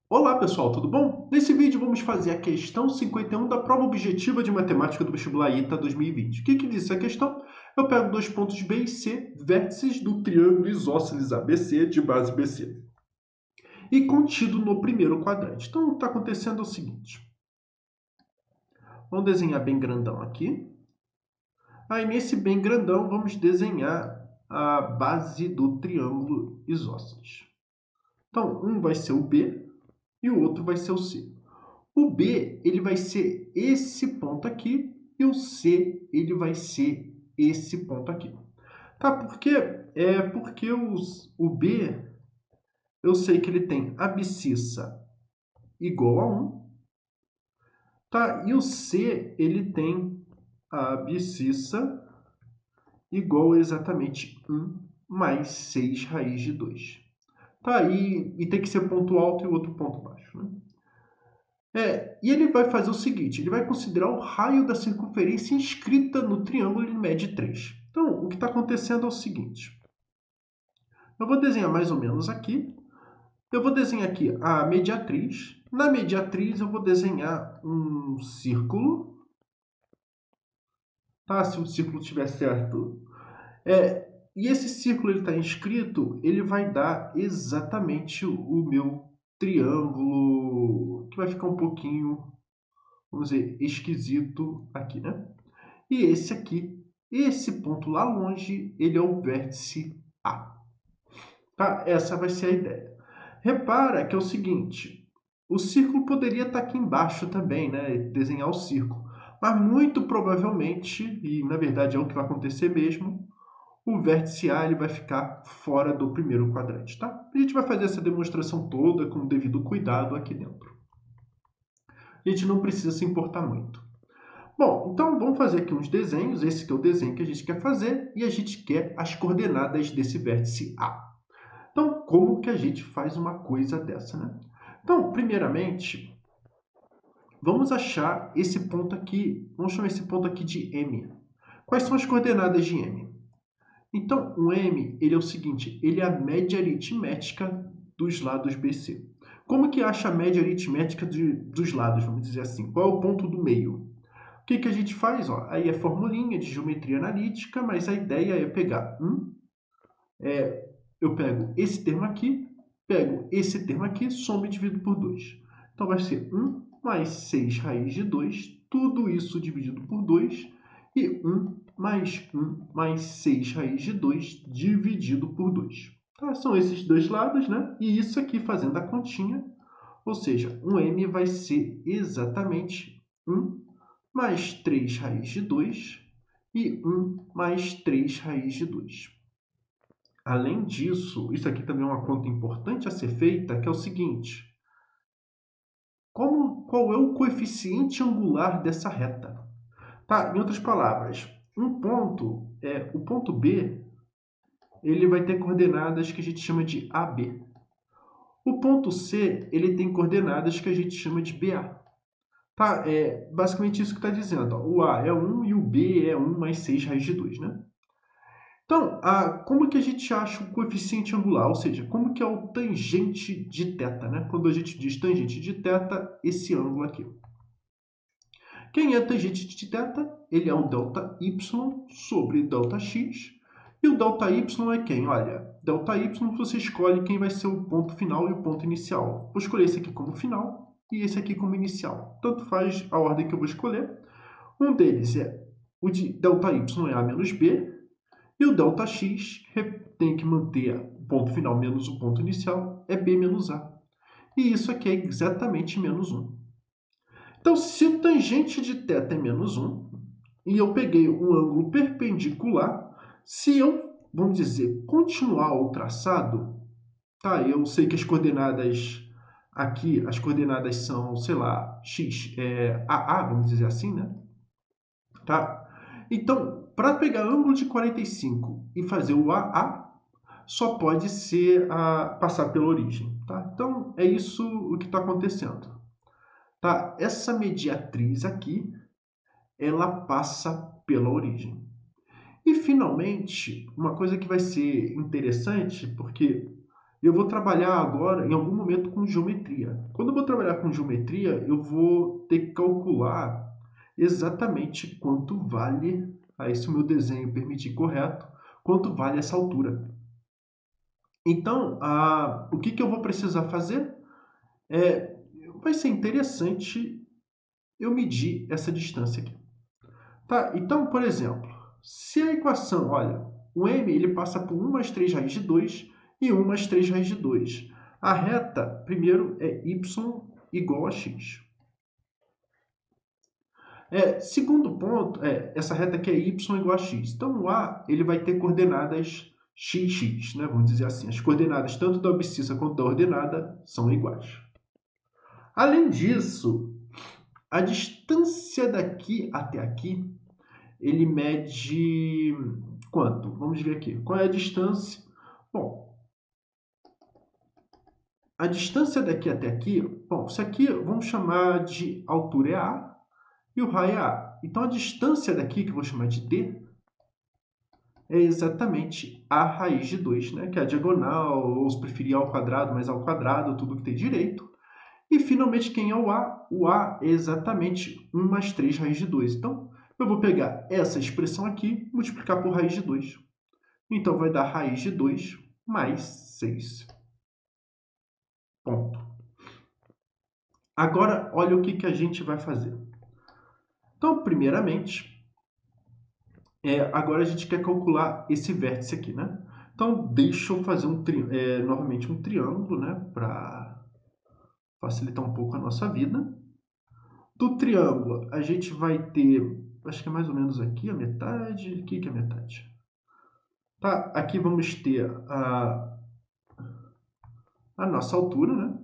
Olá pessoal, tudo bom? Nesse vídeo vamos fazer a questão 51 da prova objetiva de matemática do vestibular ITA 2020. O que diz essa questão? Eu pego dois pontos B e C, vértices do triângulo isósceles ABC de base BC, e contido no primeiro quadrante. Então, o que está acontecendo é o seguinte. Vamos desenhar bem grandão aqui. Aí, nesse bem grandão, vamos desenhar a base do triângulo isósceles. Então, um vai ser o B e o outro vai ser o C. O B ele vai ser esse ponto aqui e o C ele vai ser esse ponto aqui. Tá? Por quê? Porque o B eu sei que ele tem abscissa igual a 1, tá? E o C ele tem a abscissa igual a exatamente 1 mais 6 raiz de 2. Tá? E tem que ser ponto alto e outro ponto baixo, né? E ele vai fazer o seguinte, ele vai considerar o raio da circunferência inscrita no triângulo e ele mede 3. Então, o que está acontecendo é o seguinte. Eu vou desenhar mais ou menos aqui. Eu vou desenhar aqui a mediatriz. Na mediatriz, eu vou desenhar um círculo. Tá? Se o círculo estiver certo. E esse círculo está inscrito, ele vai dar exatamente o meu triângulo, que vai ficar um pouquinho, vamos dizer, esquisito aqui, né? E esse aqui, esse ponto lá longe, ele é o vértice A. Tá? Essa vai ser a ideia. Repara que é o seguinte, o círculo poderia estar aqui embaixo também, né? Desenhar o círculo. Mas muito provavelmente, e na verdade é o que vai acontecer mesmo, o vértice A ele vai ficar fora do primeiro quadrante. Tá? A gente vai fazer essa demonstração toda com o devido cuidado aqui dentro. A gente não precisa se importar muito. Bom, então vamos fazer aqui uns desenhos. Esse que é o desenho que a gente quer fazer e a gente quer as coordenadas desse vértice A. Então, como que a gente faz uma coisa dessa, né? Então, primeiramente, vamos achar esse ponto aqui, vamos chamar esse ponto aqui de M. Quais são as coordenadas de M? Então, o M, ele é o seguinte, ele é a média aritmética dos lados BC. Como que acha a média aritmética dos lados, vamos dizer assim? Qual é o ponto do meio? O que a gente faz? Aí é formulinha de geometria analítica, mas a ideia é pegar eu pego esse termo aqui, pego esse termo aqui, somo e divido por 2. Então, vai ser 1 mais 6 raiz de 2, tudo isso dividido por 2, e 1 mais 6 raiz de 2 dividido por 2. Tá? São esses dois lados, né? E isso aqui fazendo a continha, ou seja, um m vai ser exatamente 1 mais 3 raiz de 2 e 1 mais 3 raiz de 2. Além disso, isso aqui também é uma conta importante a ser feita, que é o seguinte. Qual é o coeficiente angular dessa reta? Tá? Em outras palavras, o ponto B, ele vai ter coordenadas que a gente chama de AB. O ponto C, ele tem coordenadas que a gente chama de BA. Tá? É basicamente isso que está dizendo. Ó. O A é 1 e o B é 1 mais 6 raiz de 2, né? Então, como que a gente acha o coeficiente angular? Ou seja, como que é o tangente de θ, né? Quando a gente diz tangente de θ, esse ângulo aqui. Quem é tangente de θ? Ele é o ΔY sobre ΔX. E o ΔY é quem? Olha, ΔY você escolhe quem vai ser o ponto final e o ponto inicial. Vou escolher esse aqui como final e esse aqui como inicial. Tanto faz a ordem que eu vou escolher. Um deles é o de ΔY é A menos B. E o ΔX tem que manter o ponto final menos o ponto inicial, é B menos A. E isso aqui é exatamente menos 1. Então, se o tangente de θ é menos 1, e eu peguei um ângulo perpendicular, se eu, vamos dizer, continuar o traçado, tá? Eu sei que as coordenadas aqui, as coordenadas são, sei lá, x, AA, vamos dizer assim, né? Tá? Então, para pegar ângulo de 45 e fazer o AA, só pode ser passar pela origem. Tá? Então, é isso o que está acontecendo. Tá? Essa mediatriz aqui, ela passa pela origem. E, finalmente, uma coisa que vai ser interessante, porque eu vou trabalhar agora, em algum momento, com geometria. Quando eu vou trabalhar com geometria, eu vou ter que calcular exatamente quanto vale, aí se o meu desenho permitir correto, quanto vale essa altura. Então, o que eu vou precisar fazer? Vai ser interessante eu medir essa distância aqui. Tá? Então, por exemplo, se a equação, olha, o m ele passa por 1 mais 3 raiz de 2 e 1 mais 3 raiz de 2. A reta, primeiro, é y igual a x. Segundo ponto, essa reta aqui é y igual a x. Então, o A ele vai ter coordenadas x, né? Vamos dizer assim. As coordenadas tanto da abscissa quanto da ordenada são iguais. Além disso, a distância daqui até aqui, ele mede quanto? Vamos ver aqui. Qual é a distância? Bom, a distância daqui até aqui, bom, isso aqui vamos chamar de altura é A e o raio é A. Então, a distância daqui, que eu vou chamar de D, é exatamente a raiz de 2, né? Que é a diagonal, ou se preferir ao quadrado, mais ao quadrado, tudo que tem direito. E, finalmente, quem é o A? O A é exatamente 1 mais 3 raiz de 2. Então, eu vou pegar essa expressão aqui e multiplicar por raiz de 2. Então, vai dar raiz de 2 mais 6. Ponto. Agora, olha o que a gente vai fazer. Então, primeiramente, agora a gente quer calcular esse vértice aqui, né? Então, deixa eu fazer novamente um triângulo, né? Para facilitar um pouco a nossa vida. Do triângulo, a gente vai ter, acho que é mais ou menos aqui a metade. O que é a metade? Tá, aqui vamos ter a nossa altura, né?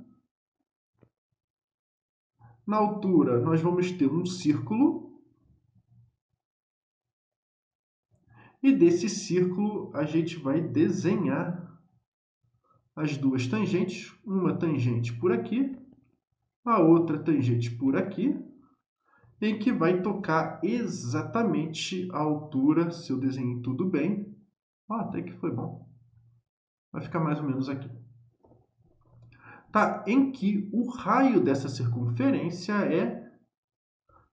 Na altura, nós vamos ter um círculo. E desse círculo, a gente vai desenhar as duas tangentes. Uma tangente por aqui, a outra tangente por aqui, em que vai tocar exatamente a altura, se eu desenho tudo bem. Até que foi bom. Vai ficar mais ou menos aqui. Tá? Em que o raio dessa circunferência é...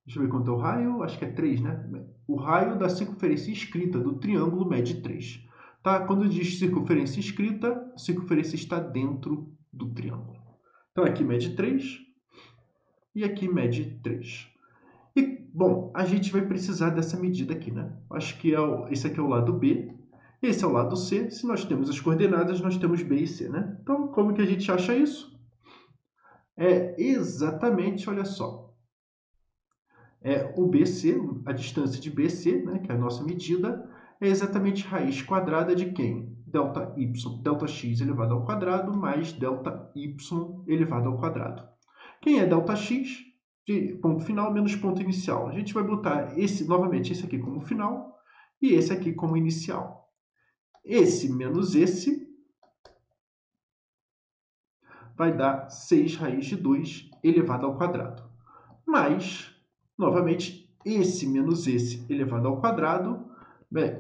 Deixa eu ver quanto é o raio. Acho que é 3, né? O raio da circunferência escrita do triângulo mede 3. Tá? Quando diz circunferência escrita, a circunferência está dentro do triângulo. Então, aqui mede 3 e aqui mede 3. E, bom, a gente vai precisar dessa medida aqui, né? Acho que esse aqui é o lado B, esse é o lado C. Se nós temos as coordenadas, nós temos B e C, né? Então, como que a gente acha isso? É exatamente, olha só, o BC, a distância de BC, né, que é a nossa medida, é exatamente raiz quadrada de quem? Delta y, delta x elevado ao quadrado, mais delta y elevado ao quadrado. Quem é delta x? De ponto final menos ponto inicial. A gente vai botar novamente esse aqui como final e esse aqui como inicial. Esse menos esse vai dar 6 raiz de 2 elevado ao quadrado. Mais, novamente, esse menos esse elevado ao quadrado,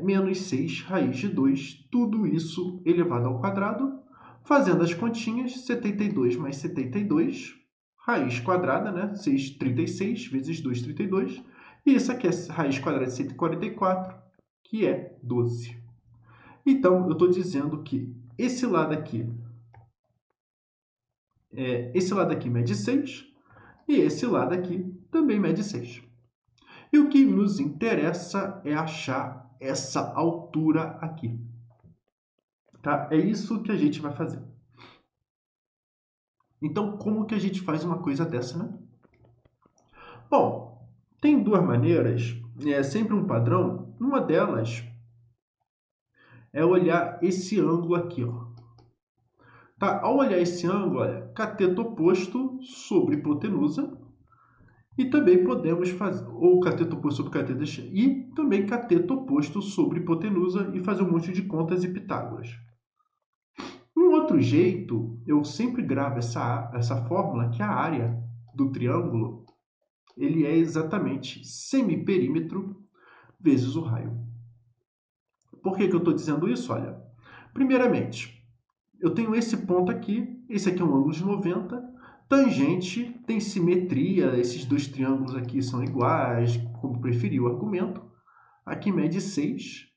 menos 6 raiz de 2, tudo isso elevado ao quadrado. Fazendo as continhas, 72 mais 72, raiz quadrada, né? 36 vezes 2, 32. E isso aqui é raiz quadrada de 144, que é 12. Então, eu estou dizendo que esse lado aqui mede 6 e esse lado aqui também mede 6. E o que nos interessa é achar essa altura aqui. Tá? É isso que a gente vai fazer. Então, como que a gente faz uma coisa dessa, né? Bom, tem duas maneiras, é sempre um padrão. Uma delas é olhar esse ângulo aqui, ó. Tá? Ao olhar esse ângulo, olha, cateto oposto sobre hipotenusa. E também podemos fazer, ou cateto oposto sobre cateto, e também cateto oposto sobre hipotenusa e fazer um monte de contas e Pitágoras. Um outro jeito, eu sempre gravo essa fórmula, que a área do triângulo ele é exatamente semiperímetro vezes o raio. Por que eu estou dizendo isso? Olha, primeiramente, eu tenho esse ponto aqui, esse aqui é um ângulo de 90, tangente tem simetria, esses dois triângulos aqui são iguais, como preferir o argumento. Aqui mede 6.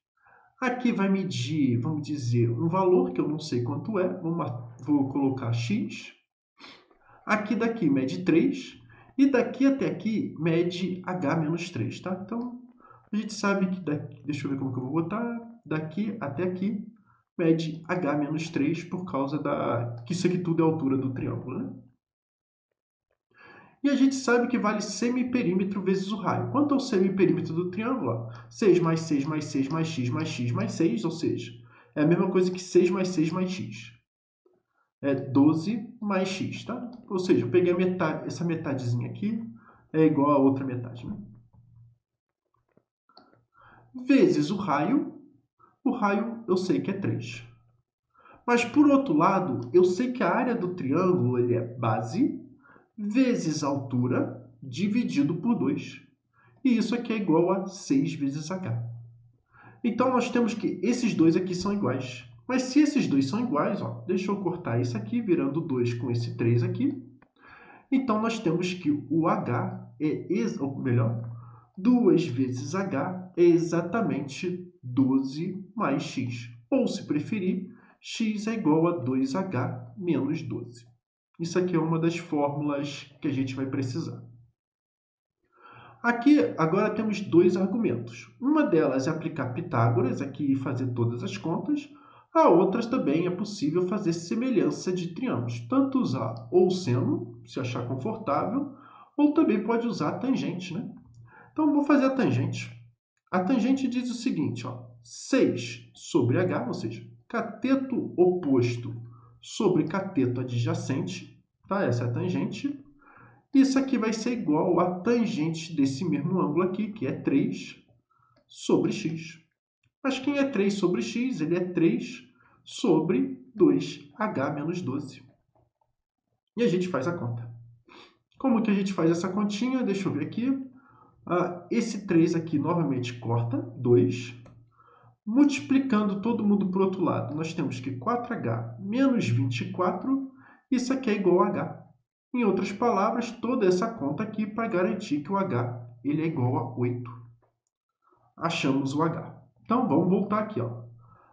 Aqui vai medir, vamos dizer, um valor que eu não sei quanto é, vou colocar x. Aqui daqui mede 3. E daqui até aqui mede h menos 3, tá? Então, a gente sabe que daqui, deixa eu ver como que eu vou botar, daqui até aqui mede h menos 3 por causa que isso aqui tudo é a altura do triângulo, né? E a gente sabe que vale semiperímetro vezes o raio. Quanto é o semiperímetro do triângulo? 6 mais 6 mais 6 mais x mais x mais 6, ou seja, é a mesma coisa que 6 mais 6 mais x. É 12 mais x, tá? Ou seja, eu peguei a metade, essa metadezinha aqui é igual a outra metade, né? Vezes o raio eu sei que é 3. Mas, por outro lado, eu sei que a área do triângulo ele é base vezes altura dividido por 2. E isso aqui é igual a 6 vezes h. Então, nós temos que esses dois aqui são iguais. Mas se esses dois são iguais, ó, deixa eu cortar isso aqui, virando 2 com esse 3 aqui. Então, nós temos que o h ou melhor, 2 vezes h é exatamente 12 mais x. Ou, se preferir, x é igual a 2h menos 12. Isso aqui é uma das fórmulas que a gente vai precisar. Aqui, agora temos dois argumentos. Uma delas é aplicar Pitágoras aqui e fazer todas as contas. A outra também é possível fazer semelhança de triângulos. Tanto usar ou seno, se achar confortável, ou também pode usar a tangente, né? Então, vou fazer a tangente. A tangente diz o seguinte, ó, 6 sobre h, ou seja, cateto oposto sobre cateto adjacente, tá? Essa é a tangente. Isso aqui vai ser igual a tangente desse mesmo ângulo aqui, que é 3 sobre x. Mas quem é 3 sobre x? Ele é 3 sobre 2h menos 12. E a gente faz a conta. Como que a gente faz essa continha? Deixa eu ver aqui. Esse 3 aqui novamente corta, 2. Multiplicando todo mundo para o outro lado, nós temos que 4h menos 24, isso aqui é igual a h. Em outras palavras, toda essa conta aqui para garantir que o h ele é igual a 8. Achamos o h. Então, vamos voltar aqui. Ó.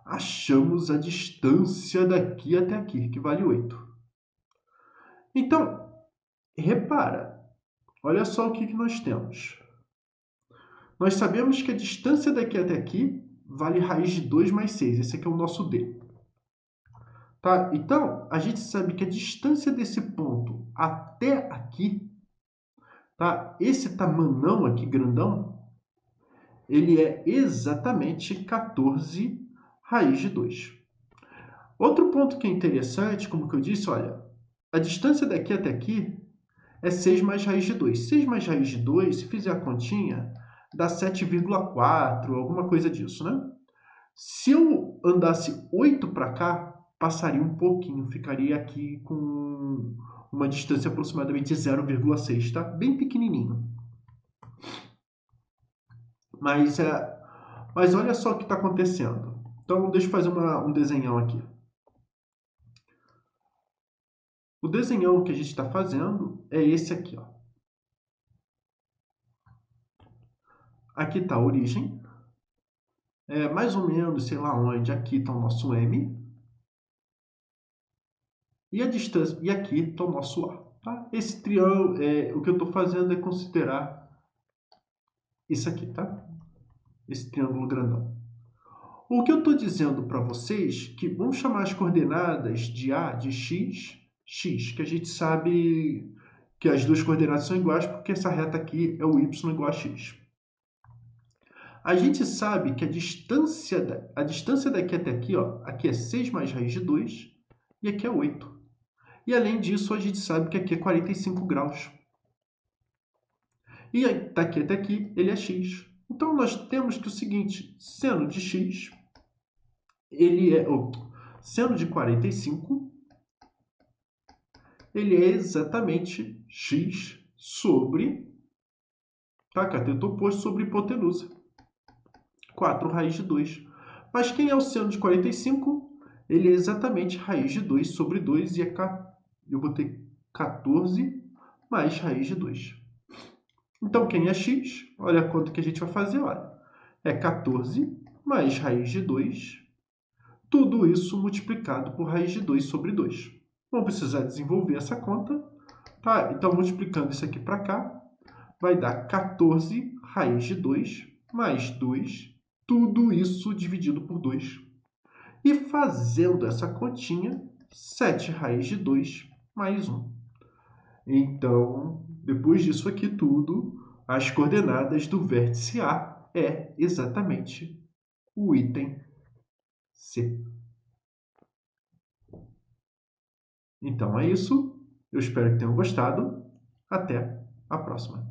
Achamos a distância daqui até aqui, que vale 8. Então, repara, olha só o que nós temos. Nós sabemos que a distância daqui até aqui vale raiz de 2 mais 6. Esse aqui é o nosso d. Tá? Então, a gente sabe que a distância desse ponto até aqui, tá? Esse tamanão aqui, grandão, ele é exatamente 14 raiz de 2. Outro ponto que é interessante, como que eu disse, olha, a distância daqui até aqui é 6 mais raiz de 2. 6 mais raiz de 2, se fizer a continha, dá 7,4, alguma coisa disso, né? Se eu andasse 8 para cá, passaria um pouquinho, ficaria aqui com uma distância aproximadamente de 0,6, tá? Bem pequenininho. Mas olha só o que está acontecendo. Então, deixa eu fazer um desenhão aqui. O desenhão que a gente está fazendo é esse aqui, ó. Aqui está a origem. Mais ou menos, sei lá onde, aqui está o nosso M. E a distância, e aqui está o nosso A. Tá? Esse triângulo, o que eu estou fazendo é considerar isso aqui, tá? Esse triângulo grandão. O que eu estou dizendo para vocês que vamos chamar as coordenadas de A de x, x, que a gente sabe que as duas coordenadas são iguais porque essa reta aqui é o y igual a x. A gente sabe que a distância daqui até aqui, ó, aqui é 6 mais raiz de 2 e aqui é 8. E além disso, a gente sabe que aqui é 45 graus. E daqui até aqui, ele é x. Então, nós temos que o seguinte, seno de x, seno de 45, ele é exatamente x sobre, tá? Cateto oposto sobre hipotenusa. 4 raiz de 2. Mas quem é o seno de 45? ele é exatamente raiz de 2 sobre 2 e eu vou ter 14 mais raiz de 2. Então, quem é x? Olha quanto que a gente vai fazer, olha. É 14 mais raiz de 2, tudo isso multiplicado por raiz de 2 sobre 2. Vamos precisar desenvolver essa conta, tá? Então, multiplicando isso aqui para cá, vai dar 14 raiz de 2 mais 2, tudo isso dividido por 2. E fazendo essa continha, 7 raiz de 2 mais 1. Então, depois disso aqui tudo, as coordenadas do vértice A é exatamente o item C. Então é isso. Eu espero que tenham gostado. Até a próxima.